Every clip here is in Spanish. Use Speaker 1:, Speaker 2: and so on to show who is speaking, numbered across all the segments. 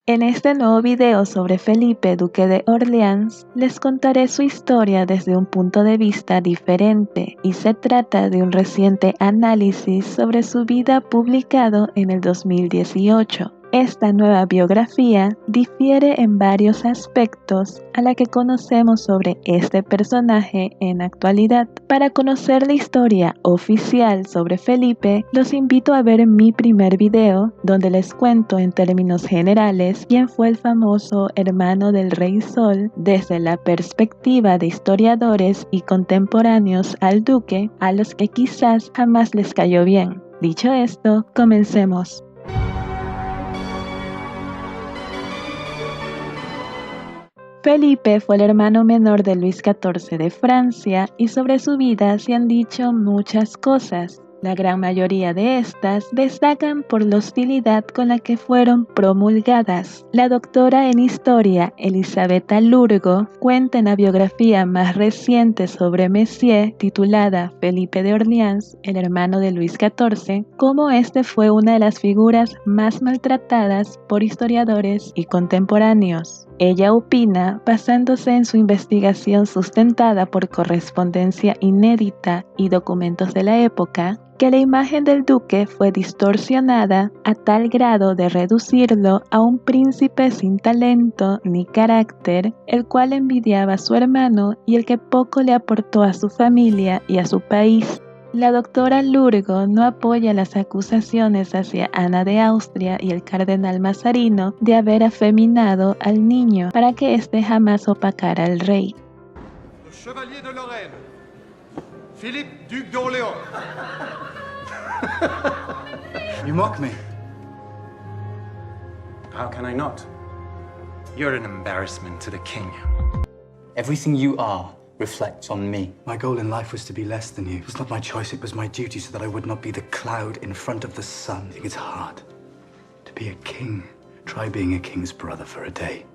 Speaker 1: En este nuevo video sobre Felipe, duque de Orleans, les contaré su historia desde un punto de vista diferente y se trata de un reciente análisis sobre su vida publicado en el 2018. Esta nueva biografía difiere en varios aspectos a la que conocemos sobre este personaje en actualidad. Para conocer la historia oficial sobre Felipe, los invito a ver mi primer video, donde les cuento en términos generales quién fue el famoso hermano del Rey Sol desde la perspectiva de historiadores y contemporáneos al duque, a los que quizás jamás les cayó bien. Dicho esto, comencemos. Felipe fue el hermano menor de Luis XIV de Francia y sobre su vida se han dicho muchas cosas. La gran mayoría de estas destacan por la hostilidad con la que fueron promulgadas. La doctora en historia Elisabetta Lurgo cuenta en la biografía más reciente sobre Messier, titulada Felipe de Orleans, el hermano de Luis XIV, cómo este fue una de las figuras más maltratadas por historiadores y contemporáneos. Ella opina, basándose en su investigación sustentada por correspondencia inédita y documentos de la época, que la imagen del duque fue distorsionada a tal grado de reducirlo a un príncipe sin talento ni carácter, el cual envidiaba a su hermano y el que poco le aportó a su familia y a su país. La doctora Lurgo no apoya las acusaciones hacia Ana de Austria y el cardenal Mazarino de haber afeminado al niño para que éste jamás opacara al rey.
Speaker 2: Le chevalier de Lorraine, Philippe, duc d'Orléans.
Speaker 3: You mock me.
Speaker 4: How can I not? You're an embarrassment to the king.
Speaker 3: Everything you are reflects on me. My goal in life was to be less than you. It was not my choice, it was my duty so that I would not be the cloud in front of the sun. I think it's hard to be a king. Try being a king's brother for a day.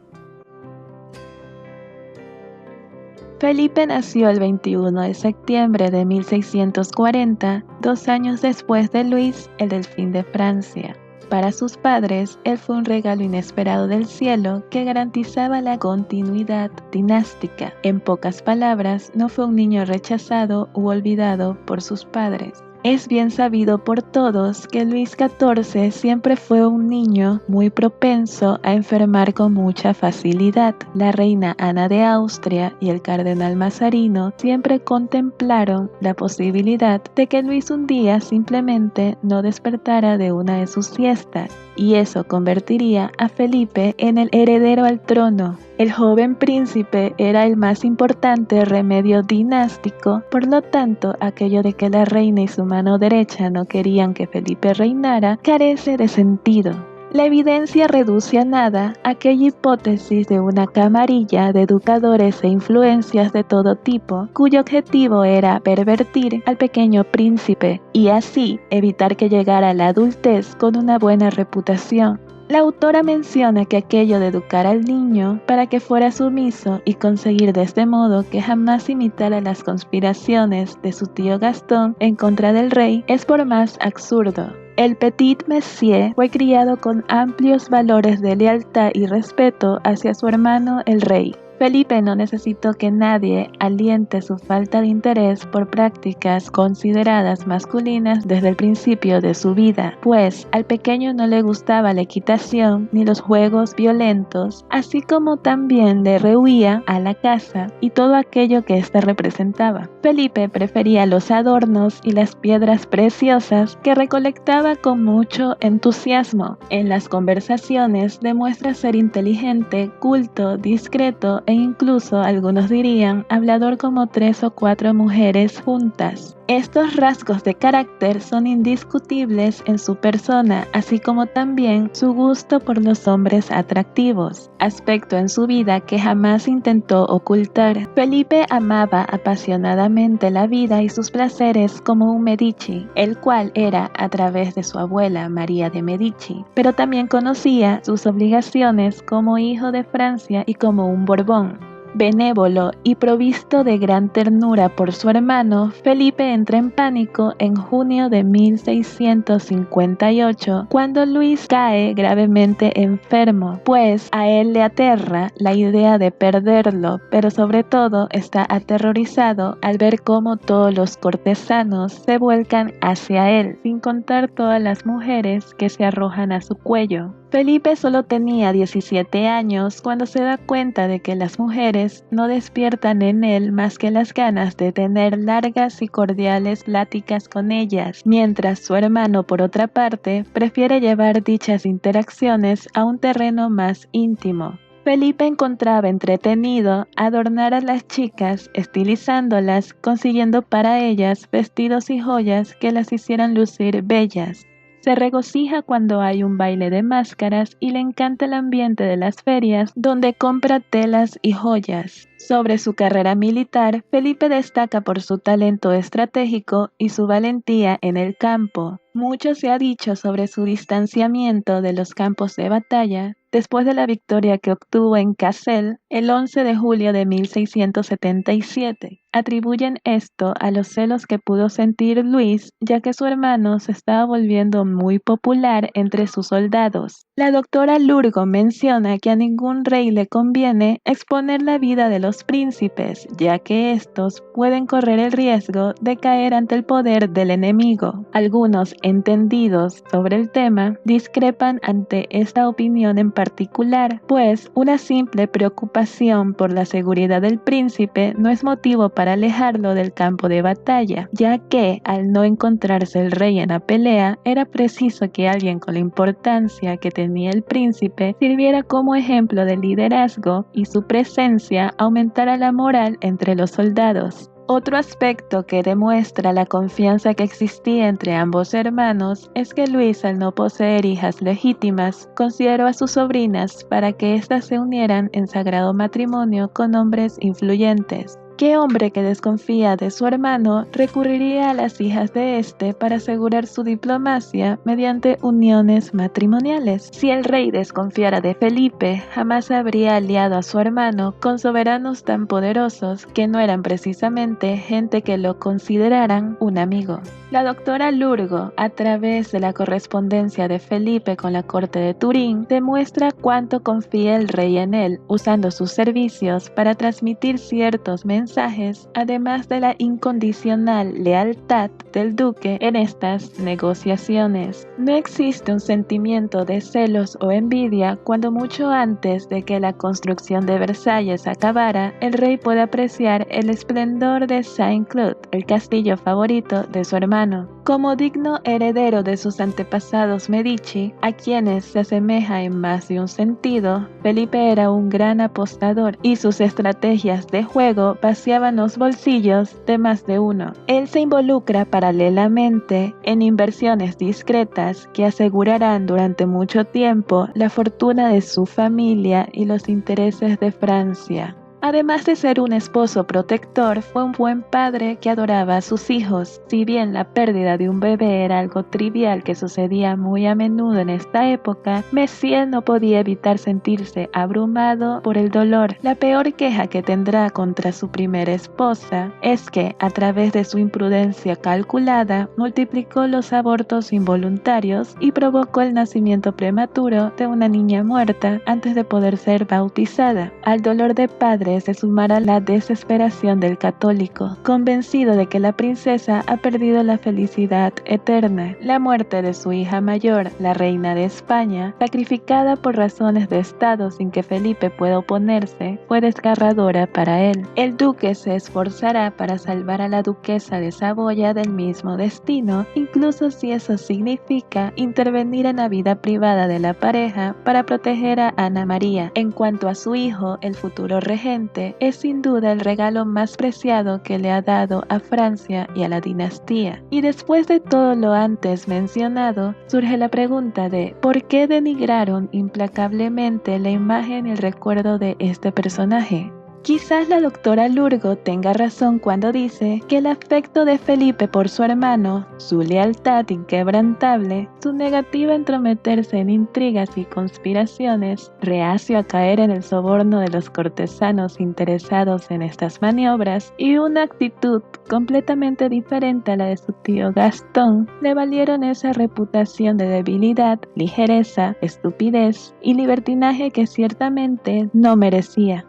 Speaker 1: Felipe nació el 21 de septiembre de 1640, 2 años después de Luis, el delfín de Francia. Para sus padres, él fue un regalo inesperado del cielo que garantizaba la continuidad dinástica. En pocas palabras, no fue un niño rechazado u olvidado por sus padres. Es bien sabido por todos que Luis XIV siempre fue un niño muy propenso a enfermar con mucha facilidad. La reina Ana de Austria y el cardenal Mazarino siempre contemplaron la posibilidad de que Luis un día simplemente no despertara de una de sus siestas, y eso convertiría a Felipe en el heredero al trono. El joven príncipe era el más importante remedio dinástico, por lo tanto, aquello de que la reina y su mano derecha no querían que Felipe reinara carece de sentido. La evidencia reduce a nada aquella hipótesis de una camarilla de educadores e influencias de todo tipo, cuyo objetivo era pervertir al pequeño príncipe y así evitar que llegara a la adultez con una buena reputación. La autora menciona que aquello de educar al niño para que fuera sumiso y conseguir de este modo que jamás imitara las conspiraciones de su tío Gastón en contra del rey es por más absurdo. El petit Messier fue criado con amplios valores de lealtad y respeto hacia su hermano el rey. Felipe no necesitó que nadie aliente su falta de interés por prácticas consideradas masculinas desde el principio de su vida, pues al pequeño no le gustaba la equitación ni los juegos violentos, así como también le rehuía a la caza y todo aquello que ésta representaba. Felipe prefería los adornos y las piedras preciosas que recolectaba con mucho entusiasmo. En las conversaciones demuestra ser inteligente, culto, discreto e incluso, algunos dirían, hablador como 3 o 4 mujeres juntas. Estos rasgos de carácter son indiscutibles en su persona, así como también su gusto por los hombres atractivos, aspecto en su vida que jamás intentó ocultar. Felipe amaba apasionadamente la vida y sus placeres como un Medici, el cual era a través de su abuela María de Medici, pero también conocía sus obligaciones como hijo de Francia y como un Borbón. Benévolo y provisto de gran ternura por su hermano, Felipe entra en pánico en junio de 1658, cuando Luis cae gravemente enfermo, pues a él le aterra la idea de perderlo, pero sobre todo está aterrorizado al ver cómo todos los cortesanos se vuelcan hacia él, sin contar todas las mujeres que se arrojan a su cuello. Felipe solo tenía 17 años cuando se da cuenta de que las mujeres no despiertan en él más que las ganas de tener largas y cordiales pláticas con ellas, mientras su hermano, por otra parte, prefiere llevar dichas interacciones a un terreno más íntimo. Felipe encontraba entretenido adornar a las chicas, estilizándolas, consiguiendo para ellas vestidos y joyas que las hicieran lucir bellas. Se regocija cuando hay un baile de máscaras y le encanta el ambiente de las ferias donde compra telas y joyas. Sobre su carrera militar, Felipe destaca por su talento estratégico y su valentía en el campo. Mucho se ha dicho sobre su distanciamiento de los campos de batalla después de la victoria que obtuvo en Cassel el 11 de julio de 1677. Atribuyen esto a los celos que pudo sentir Luis, ya que su hermano se estaba volviendo muy popular entre sus soldados. La doctora Lurgo menciona que a ningún rey le conviene exponer la vida de los príncipes, ya que estos pueden correr el riesgo de caer ante el poder del enemigo. Algunos entendidos sobre el tema discrepan ante esta opinión en particular, pues una simple preocupación por la seguridad del príncipe no es motivo para alejarlo del campo de batalla, ya que al no encontrarse el rey en la pelea, era preciso que alguien con la importancia que tenía el príncipe sirviera como ejemplo de liderazgo y su presencia aumentara la moral entre los soldados. Otro aspecto que demuestra la confianza que existía entre ambos hermanos es que Luis, al no poseer hijas legítimas, consideró a sus sobrinas para que éstas se unieran en sagrado matrimonio con hombres influyentes. ¿Qué hombre que desconfía de su hermano recurriría a las hijas de éste para asegurar su diplomacia mediante uniones matrimoniales? Si el rey desconfiara de Felipe, jamás habría aliado a su hermano con soberanos tan poderosos que no eran precisamente gente que lo consideraran un amigo. La doctora Lurgo, a través de la correspondencia de Felipe con la corte de Turín, demuestra cuánto confía el rey en él, usando sus servicios para transmitir ciertos mensajes, además de la incondicional lealtad del duque en estas negociaciones. No existe un sentimiento de celos o envidia cuando mucho antes de que la construcción de Versalles acabara, el rey puede apreciar el esplendor de Saint-Cloud, el castillo favorito de su hermano. Como digno heredero de sus antepasados Medici, a quienes se asemeja en más de un sentido, Felipe era un gran apostador y sus estrategias de juego vaciaban los bolsillos de más de uno. Él se involucra paralelamente en inversiones discretas que asegurarán durante mucho tiempo la fortuna de su familia y los intereses de Francia. Además de ser un esposo protector, fue un buen padre que adoraba a sus hijos. Si bien la pérdida de un bebé era algo trivial que sucedía muy a menudo en esta época, Messier no podía evitar sentirse abrumado por el dolor. La peor queja que tendrá contra su primera esposa es que, a través de su imprudencia calculada, multiplicó los abortos involuntarios y provocó el nacimiento prematuro de una niña muerta antes de poder ser bautizada. Al dolor de padre se sumará la desesperación del católico, convencido de que la princesa ha perdido la felicidad eterna. La muerte de su hija mayor, la reina de España, sacrificada por razones de estado sin que Felipe pueda oponerse, fue desgarradora para él. El duque se esforzará para salvar a la duquesa de Saboya del mismo destino, incluso si eso significa intervenir en la vida privada de la pareja para proteger a Ana María. En cuanto a su hijo, el futuro regente, es sin duda el regalo más preciado que le ha dado a Francia y a la dinastía. Y después de todo lo antes mencionado, surge la pregunta de ¿por qué denigraron implacablemente la imagen y el recuerdo de este personaje? Quizás la doctora Lurgo tenga razón cuando dice que el afecto de Felipe por su hermano, su lealtad inquebrantable, su negativa a entrometerse en intrigas y conspiraciones, reacio a caer en el soborno de los cortesanos interesados en estas maniobras y una actitud completamente diferente a la de su tío Gastón, le valieron esa reputación de debilidad, ligereza, estupidez y libertinaje que ciertamente no merecía.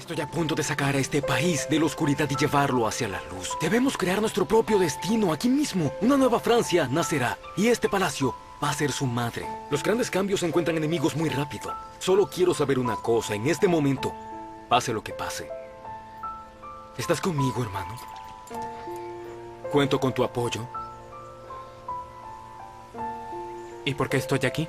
Speaker 5: Estoy a punto de sacar a este país de la oscuridad y llevarlo hacia la luz. Debemos crear nuestro propio destino aquí mismo. Una nueva Francia nacerá y este palacio va a ser su madre. Los grandes cambios encuentran enemigos muy rápido. Solo quiero saber una cosa en este momento, pase lo que pase. ¿Estás conmigo, hermano? Cuento con tu apoyo.
Speaker 4: ¿Y por qué estoy aquí?